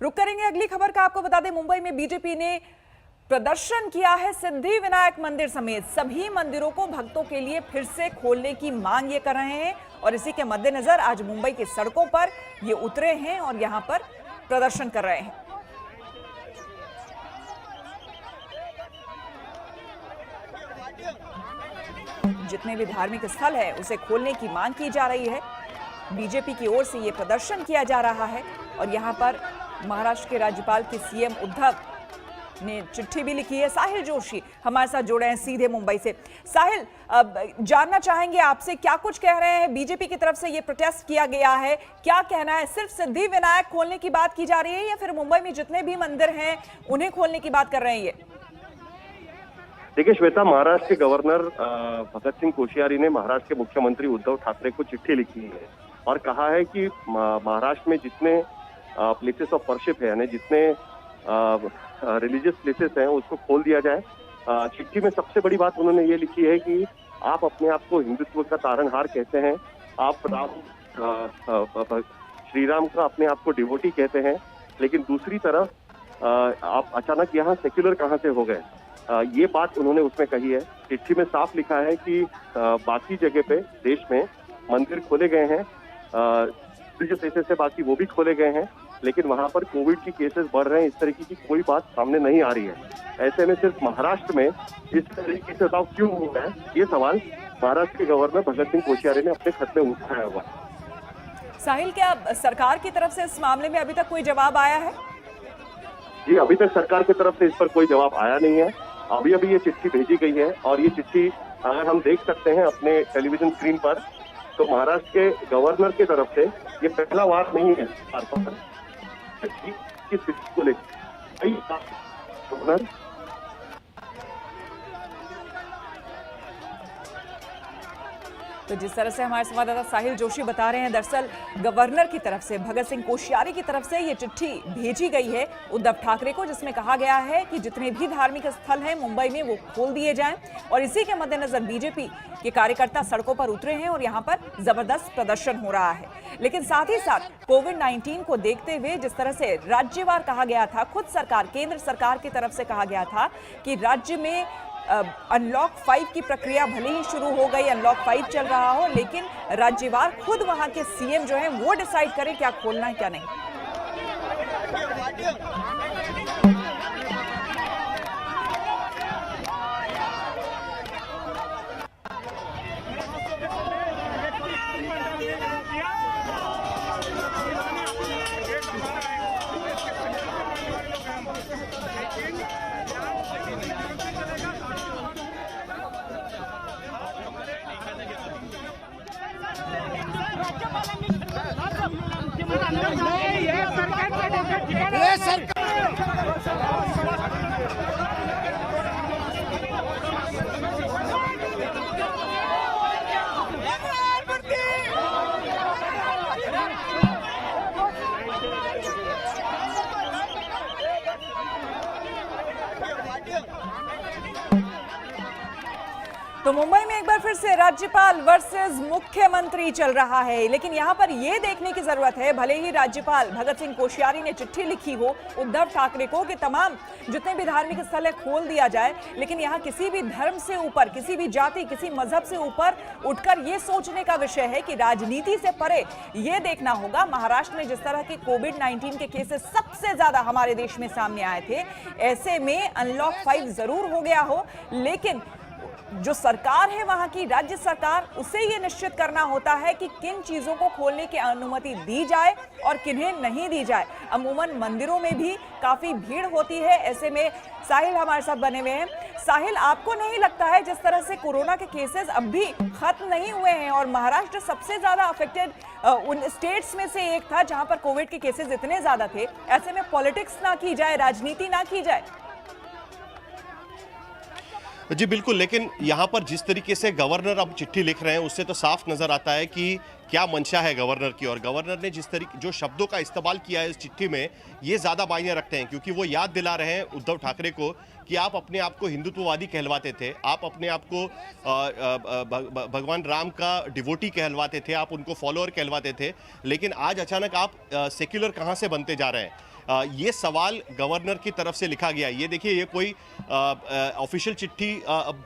रुक करेंगे अगली खबर का। आपको बता दें, मुंबई में बीजेपी ने प्रदर्शन किया है। सिद्धि विनायक मंदिर समेत सभी मंदिरों को भक्तों के लिए फिर से खोलने की मांग ये कर रहे हैं और इसी के मद्देनजर आज मुंबई की सड़कों पर ये उतरे हैं और यहां पर प्रदर्शन कर रहे हैं। जितने भी धार्मिक स्थल है उसे खोलने की मांग की जा रही है। बीजेपी की ओर से ये प्रदर्शन किया जा रहा है और यहां पर महाराष्ट्र के राज्यपाल की सीएम उद्धव ने चिट्ठी भी लिखी है। साहिल जोशी हमारे साथ जुड़े हैं सीधे मुंबई से। साहिल, जानना चाहेंगे आपसे क्या कुछ कह रहे हैं। बीजेपी की तरफ से ये प्रोटेस्ट किया गया है, क्या कहना है? सिर्फ सिद्धि विनायक खोलने की बात की जा रही है या फिर मुंबई में जितने भी मंदिर हैं उन्हें खोलने की बात कर रहे हैं? ये देखिए श्वेता, महाराष्ट्र के गवर्नर भगत सिंह कोश्यारी ने महाराष्ट्र के मुख्यमंत्री उद्धव ठाकरे को चिट्ठी लिखी है और कहा है कि महाराष्ट्र में जितने प्लेसेस ऑफ वर्शिप है, यानी जितने रिलीजियस प्लेसेस हैं उसको खोल दिया जाए। चिट्ठी में सबसे बड़ी बात उन्होंने ये लिखी है कि आप अपने आप को हिंदुत्व का तारनहार कहते हैं, आप श्री राम का अपने आप को डिवोटी कहते हैं, लेकिन दूसरी तरफ आप अचानक यहाँ सेक्युलर कहाँ से हो गए। ये बात उन्होंने उसमें कही है। चिट्ठी में साफ लिखा है कि बाकी जगह पे देश में मंदिर खोले गए हैं, जो प्लेसेस है बाकी वो भी खोले गए हैं, लेकिन वहां पर कोविड की केसेस बढ़ रहे हैं, इस तरीके की कोई बात सामने नहीं आ रही है। ऐसे में सिर्फ महाराष्ट्र में इस तरीके से दाव क्यों हो रहा है, ये सवाल महाराष्ट्र के गवर्नर भगत सिंह कोश्यारी ने अपने खत में उठाया हुआ है। साहिल, क्या सरकार की तरफ से इस मामले में अभी तक कोई जवाब आया है? जी, अभी तक सरकार की तरफ से इस पर कोई जवाब आया नहीं है। अभी अभी ये चिट्ठी भेजी गई है और ये चिट्ठी अगर हम देख सकते हैं अपने टेलीविजन स्क्रीन पर, तो महाराष्ट्र के गवर्नर की तरफ से ये पहला वार नहीं है कि स्थिति को लेकर गवर्नर तो जिस तरह से हमारे संवाददाता साहिल जोशी बता रहे हैं, दरअसल गवर्नर की तरफ से, भगत सिंह कोश्यारी की तरफ से ये चिट्ठी भेजी गई है उद्धव ठाकरे को, जिसमें कहा गया है कि जितने भी धार्मिक स्थल हैं मुंबई में वो खोल दिए जाएं और इसी के मद्देनजर बीजेपी के कार्यकर्ता सड़कों पर उतरे हैं और यहां पर जबरदस्त प्रदर्शन हो रहा है। लेकिन साथ ही साथ कोविड-19 को देखते हुए जिस तरह से राज्यवार कहा गया था, खुद सरकार, केंद्र सरकार की तरफ से कहा गया था कि राज्य में अनलॉक 5 की प्रक्रिया भले ही शुरू हो गई, अनलॉक 5 चल रहा हो, लेकिन राज्यवार खुद वहां के सीएम जो है वो डिसाइड करें क्या खोलना है क्या नहीं। तो मुंबई में एक बार फिर से राज्यपाल वर्सेस मुख्यमंत्री चल रहा है, लेकिन यहां पर यह देखने की जरूरत है, भले ही राज्यपाल भगत सिंह कोश्यारी ने चिट्ठी लिखी हो उद्धव ठाकरे को कि तमाम जितने भी धार्मिक स्थल है खोल दिया जाए, लेकिन यहां किसी भी धर्म से ऊपर, किसी भी जाति, किसी मजहब से ऊपर उठकर यह सोचने का विषय है कि राजनीति से परे यह देखना होगा। महाराष्ट्र में जिस तरह के कोविड-19 के केसेस सबसे ज्यादा हमारे देश में सामने आए थे, ऐसे में अनलॉक 5 जरूर हो गया हो, लेकिन जो सरकार है वहां की राज्य सरकार, उसे ये निश्चित करना होता है कि किन चीजों को खोलने की अनुमति दी जाए और किन्हें नहीं दी जाए। अमूमन मंदिरों में भी काफी भीड़ होती है। ऐसे में साहिल हमारे साथ बने हुए हैं। साहिल, आपको नहीं लगता है जिस तरह से कोरोना के केसेस अब भी खत्म नहीं हुए हैं और महाराष्ट्र सबसे ज्यादा अफेक्टेड उन स्टेट्स में से एक था जहां पर कोविड के केसेस इतने ज्यादा थे, ऐसे में पॉलिटिक्स ना की जाए, राजनीति ना की जाए? जी बिल्कुल, लेकिन यहाँ पर जिस तरीके से गवर्नर अब चिट्ठी लिख रहे हैं उससे तो साफ नजर आता है कि क्या मंशा है गवर्नर की, और गवर्नर ने जिस तरीके जो शब्दों का इस्तेमाल किया है इस चिट्ठी में, ये ज़्यादा मायने रखते हैं, क्योंकि वो याद दिला रहे हैं उद्धव ठाकरे को कि आप अपने आप को हिंदुत्ववादी कहलवाते थे, आप अपने आप को भगवान राम का डिवोटी कहलवाते थे, आप उनको फॉलोअर कहलवाते थे, लेकिन आज अचानक आप सेक्युलर कहाँ से बनते जा रहे हैं। ये सवाल गवर्नर की तरफ से लिखा गया है। ये देखिए, ये कोई ऑफिशियल चिट्ठी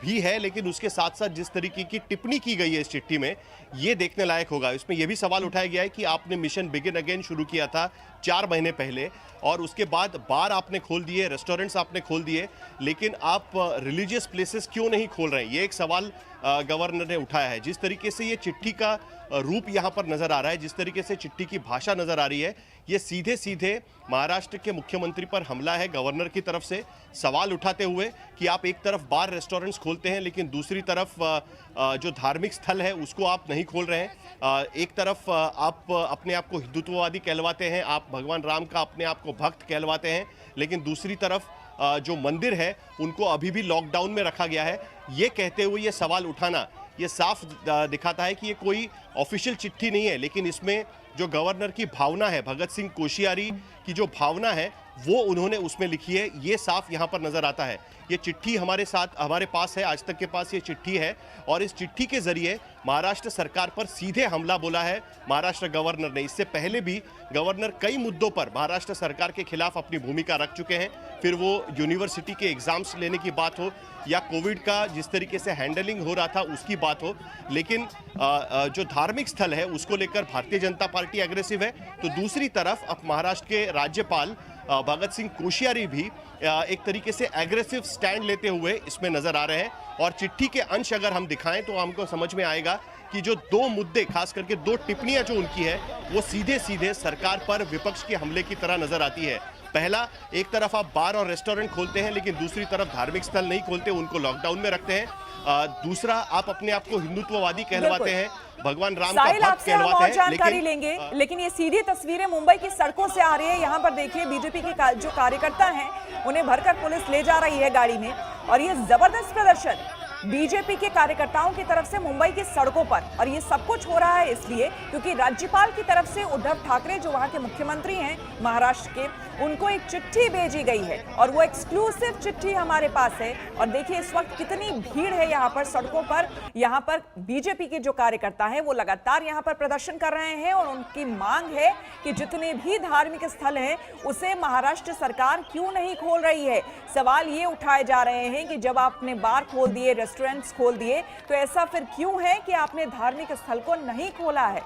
भी है, लेकिन उसके साथ साथ जिस तरीके की टिप्पणी की गई है इस चिट्ठी में, ये देखने लायक होगा। इसमें यह भी सवाल उठाया गया है कि आपने मिशन बिगिन अगेन शुरू किया था 4 महीने पहले, और उसके बाद बार आपने खोल दिए, रेस्टोरेंट्स आपने खोल दिए, लेकिन आप रिलीजियस प्लेसेस क्यों नहीं खोल रहे हैं, ये एक सवाल गवर्नर ने उठाया है। जिस तरीके से ये चिट्ठी का रूप यहाँ पर नजर आ रहा है, जिस तरीके से चिट्ठी की भाषा नजर आ रही है, ये सीधे सीधे महाराष्ट्र के मुख्यमंत्री पर हमला है गवर्नर की तरफ से, सवाल उठाते हुए कि आप एक तरफ बार रेस्टोरेंट्स खोलते हैं, लेकिन दूसरी तरफ जो धार्मिक स्थल है उसको आप नहीं खोल रहे हैं। एक तरफ आप अपने आप को हिंदुत्ववादी कहलवाते हैं, आप भगवान राम का अपने आप को भक्त कहलवाते हैं, लेकिन दूसरी तरफ जो मंदिर है उनको अभी भी लॉकडाउन में रखा गया है। ये कहते हुए ये सवाल उठाना, ये साफ दिखाता है कि ये कोई ऑफिशियल चिट्ठी नहीं है, लेकिन इसमें जो गवर्नर की भावना है, भगत सिंह कोश्यारी की जो भावना है, वो उन्होंने उसमें लिखी है, ये साफ यहाँ पर नजर आता है। ये चिट्ठी हमारे पास है, आज तक के पास ये चिट्ठी है, और इस चिट्ठी के जरिए महाराष्ट्र सरकार पर सीधे हमला बोला है महाराष्ट्र गवर्नर ने। इससे पहले भी गवर्नर कई मुद्दों पर महाराष्ट्र सरकार के खिलाफ अपनी भूमिका रख चुके हैं, फिर वो यूनिवर्सिटी के एग्जाम्स लेने की बात हो या कोविड का जिस तरीके से हैंडलिंग हो रहा था उसकी बात हो, लेकिन जो धार्मिक स्थल है उसको लेकर भारतीय जनता पार्टी एग्रेसिव है। तो दूसरी तरफ अब महाराष्ट्र के राज्यपाल भगत सिंह कोश्यारी भी एक तरीके से एग्रेसिव स्टैंड लेते हुए इसमें नजर आ रहे हैं, और चिट्ठी के अंश अगर हम दिखाएं तो हमको समझ में आएगा कि जो 2 मुद्दे, खास करके 2 टिप्पणियां जो उनकी है, वो सीधे सीधे सरकार पर विपक्ष के हमले की तरह नजर आती है। पहला, एक तरफ आप बार और रेस्टोरेंट खोलते हैं, लेकिन दूसरी तरफ धार्मिक स्थल नहीं खोलते, उनको लॉकडाउन में रखते हैं। दूसरा, आप अपने आप को हिंदुत्ववादी कहलवाते हैं, भगवान राम का भक्त कहलवाते हैं। जानकारी लेंगे, लेकिन ये सीधी तस्वीरें मुंबई की सड़कों से आ रही है। यहाँ पर देखिए, बीजेपी के जो कार्यकर्ता हैं उन्हें भरकर पुलिस ले जा रही है गाड़ी में, और ये जबरदस्त प्रदर्शन बीजेपी के कार्यकर्ताओं की तरफ से मुंबई की सड़कों पर। और ये सब कुछ हो रहा है इसलिए क्योंकि राज्यपाल की तरफ से उद्धव ठाकरे, जो वहां के मुख्यमंत्री हैं महाराष्ट्र के, उनको एक चिट्ठी भेजी गई है, और वो एक्सक्लूसिव चिट्ठी हमारे पास है। और देखिए इस वक्त कितनी भीड़ है यहाँ पर सड़कों पर। यहाँ पर बीजेपी के जो कार्यकर्ता हैं वो लगातार यहाँ पर प्रदर्शन कर रहे हैं, और उनकी मांग है कि जितने भी धार्मिक स्थल हैं उसे महाराष्ट्र सरकार क्यों नहीं खोल रही है। सवाल ये उठाए जा रहे हैं कि जब आपने बार खोल दिए, रेस्टोरेंट्स खोल दिए, तो ऐसा फिर क्यों है कि आपने धार्मिक स्थल को नहीं खोला है।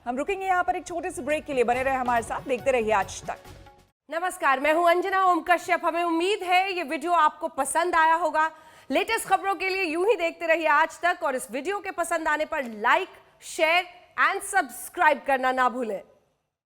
हम रुकेंगे यहाँ पर एक छोटे से ब्रेक के लिए, बने रहे हमारे साथ, देखते रहिए आज तक। नमस्कार, मैं हूं अंजना ओम कश्यप। हमें उम्मीद है ये वीडियो आपको पसंद आया होगा। लेटेस्ट खबरों के लिए यूं ही देखते रहिए आज तक, और इस वीडियो के पसंद आने पर लाइक, शेयर एंड सब्सक्राइब करना ना भूलें।